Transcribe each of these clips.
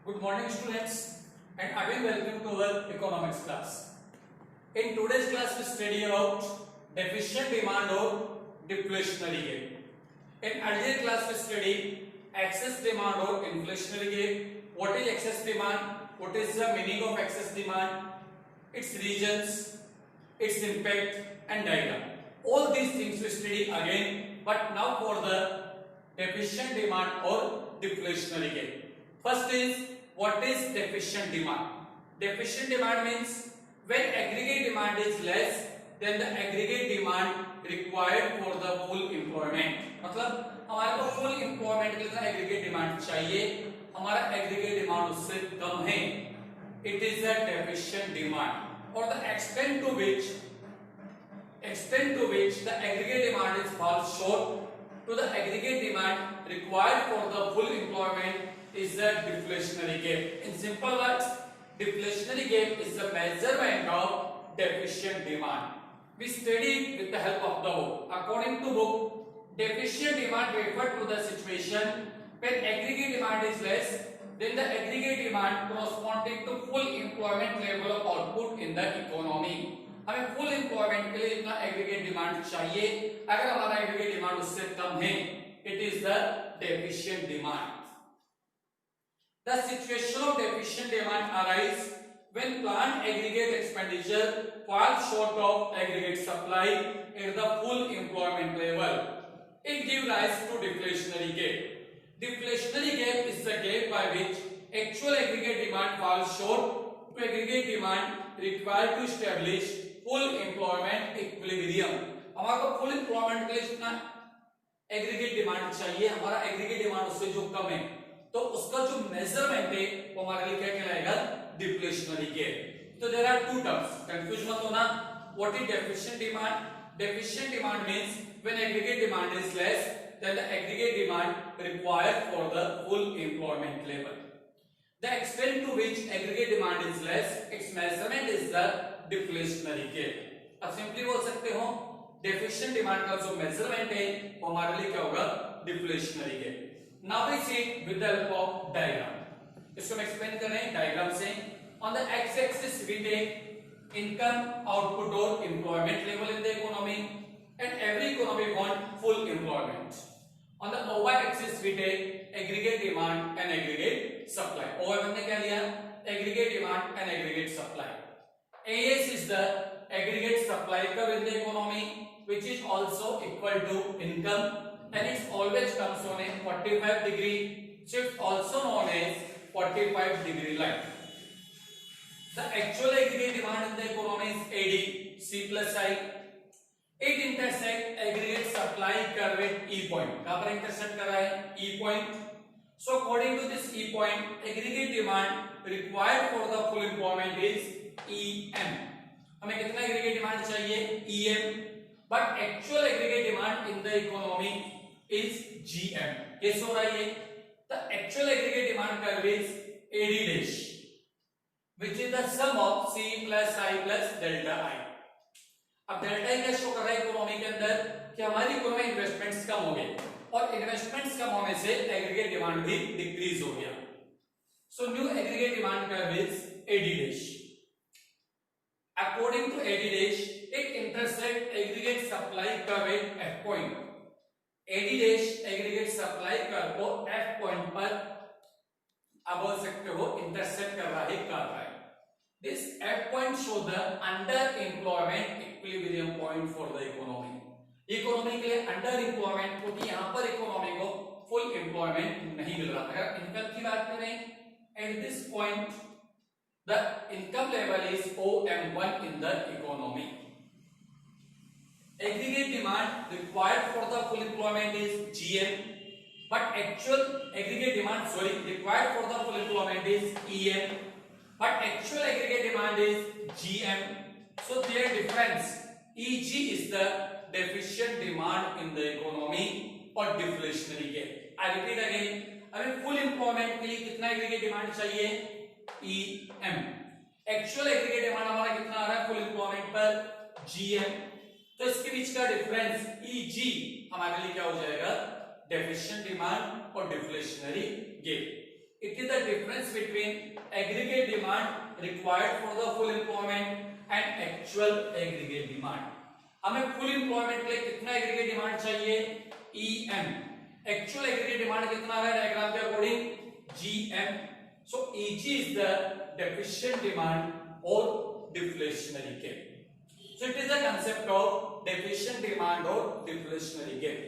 Good morning students and again welcome to our economics class. In today's class we study about deficient demand or deflationary gap. In earlier class we study excess demand or inflationary gap. What is excess demand? What is the meaning of excess demand? Its regions, its impact and diagram. All these things we study again, but now for the deficient demand or deflationary gap. First is, what is deficient demand? Deficient demand means when aggregate demand is less than the aggregate demand required for the full employment. मतलब हमारे को full employment के लिए aggregate demand चाहिए, हमारा aggregate demand उससे कम है. It is a deficient demand. Or the extent to which the aggregate demand is falls short to the aggregate demand required for the full employment is the deflationary gap. In simple words, deflationary gap is the measurement of deficient demand. We study it with the help of the book. According to book, deficient demand refer to the situation when aggregate demand is less than the aggregate demand corresponding to full employment level of output in the economy. हमें full employment के लिए इतना aggregate demand चाहिए. अगर हमारा aggregate demand उससे कम है, it is the deficient demand. The situation of deficient demand arises when plant aggregate expenditure falls short of aggregate supply at the full employment level. It gives rise to deflationary gap. Deflationary gap is the gap by which actual aggregate demand falls short to aggregate demand required to establish full employment equilibrium. हमारे को full employment के लिए कितना aggregate demand चाहिए, हमारा aggregate demand उससे जो कम है, तो उसका जो मेजरमेंट है वो हमारे लिए क्या कहलाएगा? Deflationary gap. तो there are two terms, confuse मत होना. What is deficient demand? Deficient demand means when aggregate demand is less than the aggregate demand required for the full employment level. The extent to which aggregate demand is less, it's measurement is the deflationary gap. अब simply बोल सकते हो deficient demand का जो measurement है वो हमारे लिए क्या होगा? Deflationary gap. Now we see it with the help of diagram. इसको हम एक्सप्लेन कर रहे हैं डायग्राम से. On the x-axis we take income, output or employment level in the economy, and every economy want full employment. On the y-axis we take aggregate demand and aggregate supply. OY हमने क्या लिया? Aggregate demand and aggregate supply. AS is the aggregate supply curve in the economy, which is also equal to income. And it always comes on a 45 degree shift, also known as 45 degree line. The actual aggregate demand in the economy is AD, C plus I. It intersect aggregate supply curve at E point. कहाँ पर intersect कर रहा है? E point. So according to this E point, aggregate demand required for the full employment is EM. हमें कितना aggregate demand चाहिए? EM. But actual aggregate demand in the economy is GM. कैसे हो रहा है ये? The actual aggregate demand curve is AD dash, which is the sum of C plus I plus delta I. अब delta आई क्या show कर रहा है इकोनॉमी के अंदर कि हमारी इकोनॉमी में इन्वेस्टमेंट्स कम हो गए और इन्वेस्टमेंट्स कम होने से एग्रीगेट डिमांड भी डिक्रीज हो गया. So new aggregate demand curve is AD dash. According to AD dash, it intersect aggregate supply curve at F point. AD dash aggregate supply curve को F पॉइंट पर आप बोल सकते हो इंटरसेक्ट कर रहा है. This F point show the under employment equilibrium point for the economy. Economy के लिए अंडर एम्प्लॉयमेंट, क्योंकि यहाँ पर इकोनॉमी को फुल एम्प्लॉयमेंट नहीं मिल रहा. अगर इनकम की बात करें, at this point the income level is OM1 in the economy. Aggregate demand required for the full employment is GM, but actual aggregate demand required for the full employment is EM, but actual aggregate demand is GM. So their difference EG is the deficient demand in the economy or deflationary gap. I repeat again, हमें full employment के लिए कितना aggregate demand चाहिए? EM. Actual aggregate demand हमारा कितना आ रहा है full employment पर? GM. तो इसके बीच का डिफरेंस EG हमारे लिए क्या हो जाएगा? डेफिशिएंट डिमांड और deflationary gap. It is the difference between aggregate demand required for the full employment and actual aggregate demand. हमें full employment के लिए कितना aggregate demand चाहिए? EM. Actual aggregate demand कितना है डायग्राम के according? GM. So EG is the deficient demand or deflationary gap. So it is the concept of deficient demand or deflationary gap.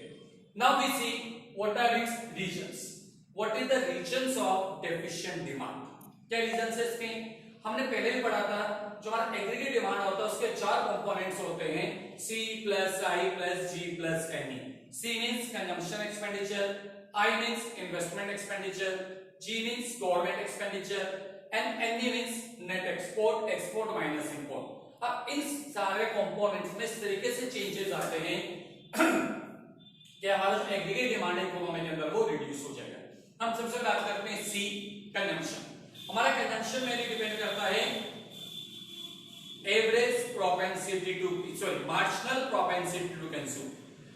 Now we see what are its regions. What is the regions of deficient demand? क्या reason है इसके? हमने पहले भी पढ़ा था, जो हमारा एग्रीगेट डिमांड होता है उसके चार कंपोनेंट्स होते हैं, C plus I plus G plus NE. C means consumption expenditure, I means investment expenditure, G means government expenditure and NE means net export, export minus import. अब इन सारे कंपोनेंट्स में इस तरीके से चेंजेस आते हैं कि हमारा जो एग्रीगेट डिमांड है इकोनॉमी के अंदर वो रिड्यूस हो जाएगा. हम सबसे बात करते हैं C कंजम्पशन. हमारा कंजम्पशन में डिपेंड करता है average propensity to marginal propensity to consume.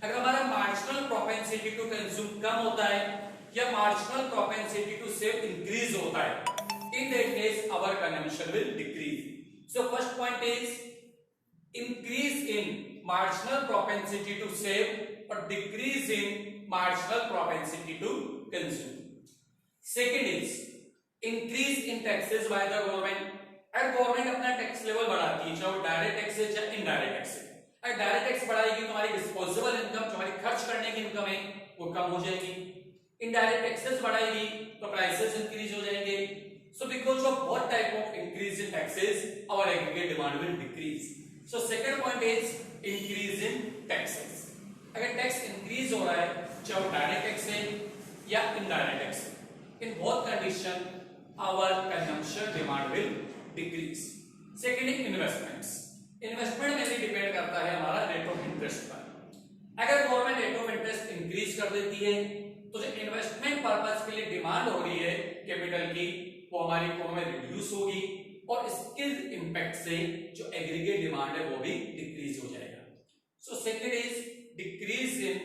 अगर हमारा मार्जिनल प्रोपेंसिटी टू कंज्यूम कम होता है या marginal propensity to save increase होता है, in that case our consumption will decrease. So first point is increase in marginal propensity to save or decrease in marginal propensity to consume. Second is increase in taxes by the government. अगर government अपना tax level बढ़ाती है, चाहे वो direct tax है चाहे indirect tax है, अगर डायरेक्ट टैक्स बढ़ाएगी तो हमारी डिस्पोजेबल इनकम, जो हमारी खर्च करने की इनकम है वो कम हो जाएगी. इनडायरेक्ट टैक्सेस बढ़ाएगी तो प्राइसेस इंक्रीज हो जाएंगे. So because of what type of increase in taxes, our aggregate demand will decrease. So second point is increase in taxes. अगर टैक्स इंक्रीज हो रहा है चाहे वो डायरेक्ट टैक्स है या इनडायरेक्ट टैक्स है, in both condition our consumption demand will decrease. Second is investments. Investment में भी डिपेंड करता है हमारा रेट ऑफ इंटरेस्ट पर. अगर government rate of interest increase कर देती है तो जो इन्वेस्टमेंट पर्पस के लिए डिमांड हो रही है कैपिटल की वो हमारी इकोनॉमी में रिड्यूस होगी और इसके इंपैक्ट से जो एग्रीगेट डिमांड है वो भी डिक्रीज हो जाएगा. So second is decrease in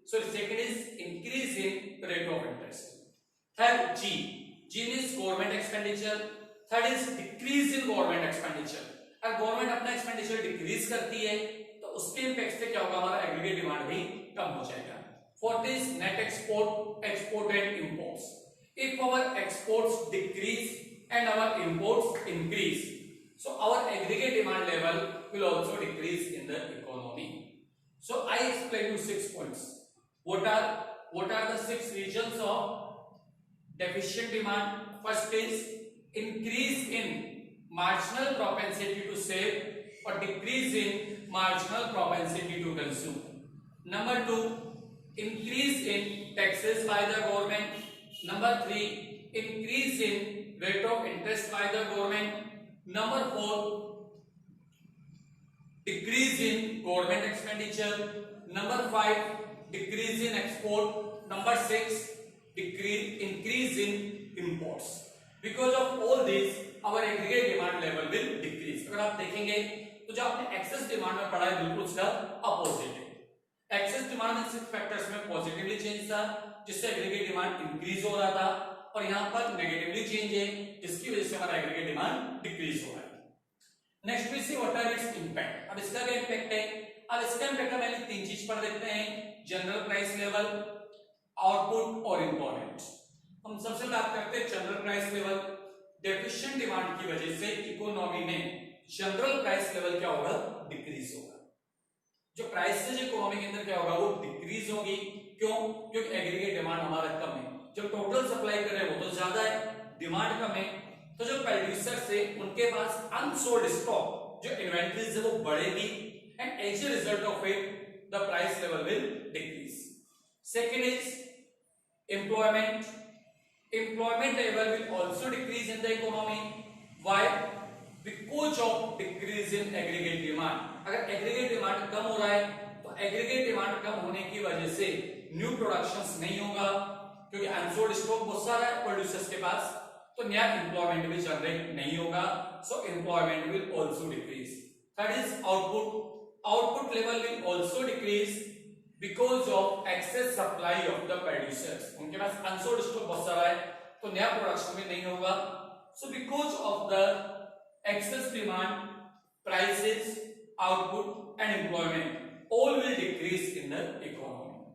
second is increase in rate of interest. Third G means government expenditure. Third is decrease in government expenditure. अगर गवर्नमेंट अपना एक्सपेंडिचर डिक्रीज करती है तो उसके इंपैक्ट से क्या होगा, हमारा एग्रीगेट डिमांड भी कम हो जाएगा. Fourth is net export, export and imports. If our exports decrease and our imports increase, so our aggregate demand level will also decrease in the economy. So I explained you 6 points. What are the 6 regions of deficient demand? First is increase in marginal propensity to save or decrease in marginal propensity to consume. Number 2, increase in taxes by the government. Number 3, increase in rate of interest by the government. Number 4, decrease in government expenditure. Number 5, decrease in export. Number 6, increase in imports. Because of all these, our aggregate demand level will decrease. अगर आप देखेंगे तो जो आपने excess demand में पढ़ा है बिल्कुल उसका अपोजिट है. एक्सेस डिमांड में 6 फैक्टर्स में पॉजिटिवली चेंज था जिससे एग्रीगेट डिमांड इंक्रीज हो रहा था और यहाँ पर नेगेटिवली चेंज है जिसकी वजह से हमारा एग्रीगेट डिमांड डिक्रीज हो रहा है. Next we see what are its impact. अब इसका क्या इंपैक्ट है? अब इसका इंपैक्ट हम पहले 3 चीज पढ़ देखते हैं, जनरल प्राइस लेवल, आउटपुट और एम्प्लॉयमेंट. हम सबसे बात करते हैं general price level. Deficient demand की वजह से इकोनॉमी में जनरल प्राइस लेवल क्या होगा, डिक्रीज होगा. जो प्राइसेज इकोनॉमी के अंदर क्या होगा, वो डिक्रीज होगी. क्यों? क्योंकि एग्रीगेट डिमांड हमारा कम है. जब टोटल सप्लाई कर रहे हैं वो तो ज्यादा है, डिमांड कम है, तो जो प्रोड्यूसर्स है उनके पास अनसोल्ड स्टॉक जो इन्वेंटरीज है वो बढ़ेगी and as a result of it the price level will decrease. Second is employment. Employment level will also decrease in the economy. Why? Because of decrease in aggregate demand. अगर aggregate demand कम हो रहा है तो aggregate demand कम होने की वजह से न्यू प्रोडक्शंस नहीं होगा क्योंकि अनसोल्ड स्टॉक बहुत सारा है प्रोड्यूसर्स के पास, तो नया एम्प्लॉयमेंट भी जनरेट नहीं होगा. So employment will also decrease. Third is output. Output level will also decrease because of excess supply of the producers. उनके पास अनसोल्ड स्टॉक बहुत सारा है तो नया प्रोडक्शन में नहीं होगा. So because of the excess demand, prices, output and employment all will decrease in the economy.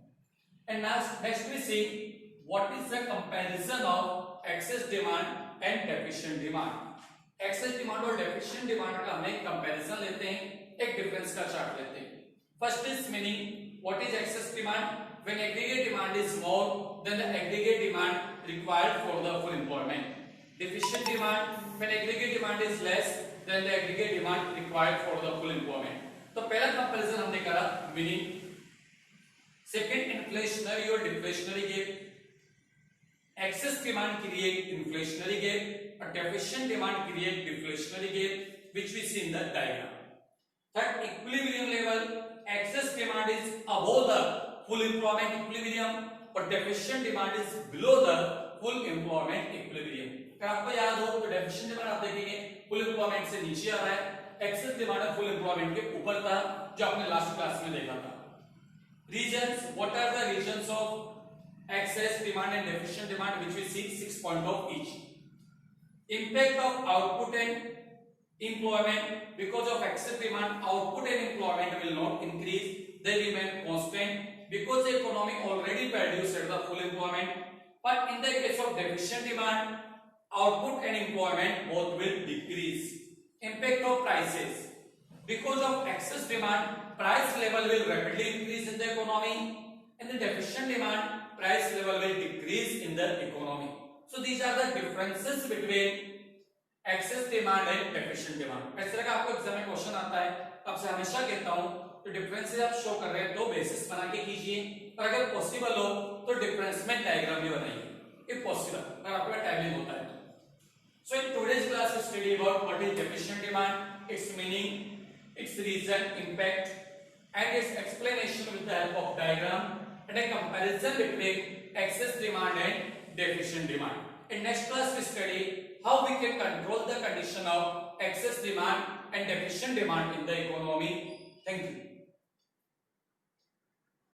And next we see what is the comparison of excess demand and deficient demand. Excess demand और deficient demand का हम एक comparison लेते हैं, एक difference का chart लेते हैं. First is meaning, what is excess demand? When aggregate demand is more than the aggregate demand required for the full employment. Deficient demand, when aggregate demand is less than the aggregate demand required for the full employment. तो पहला comparison हमने करा meaning. Second inflationary और deflationary gap. Excess demand create inflationary gap और deficient demand create deflationary gap which we see in the diagram. Third equilibrium level. Excess demand is above the full employment equilibrium और deficient demand is below the full employment equilibrium. अगर आपको याद हो तो deficient demand आप देखेंगे full employment से नीचे आ रहा है, एक्सेस डिमांड फुल एम्प्लॉयमेंट के ऊपर था जो आपने लास्ट क्लास में देखा था. Reasons, what are the reasons of excess demand and deficient demand which we see 6 point of each. Impact of output and employment. Because of excess demand, output and employment will not increase, they remain constant because the economy already produced at the full employment. But in the case of deficient demand, output and employment both will decrease. Impact of prices. Because of excess demand, price level will rapidly increase in the economy. In the deficient demand, price level will decrease in the economy. So these are the differences between access demand and deficient demand. इस तरह का आपको exam में question आता है, आपसे हमेशा कहता हूं तो डिफरेंसेस आप शो कर रहे हैं दो बेसिस बना के कीजिए, और अगर पॉसिबल हो तो डिफरेंस में डायग्राम भी बनाइए इफ पॉसिबल, अगर आपका टाइमिंग होता है. So in today's class we study about what is deficient demand, it's meaning, it's reason, impact and it's explanation with the help of diagram and a comparison between excess demand and deficient demand. In next class we study how we can control the condition of excess demand and deficient demand in the economy. Thank you.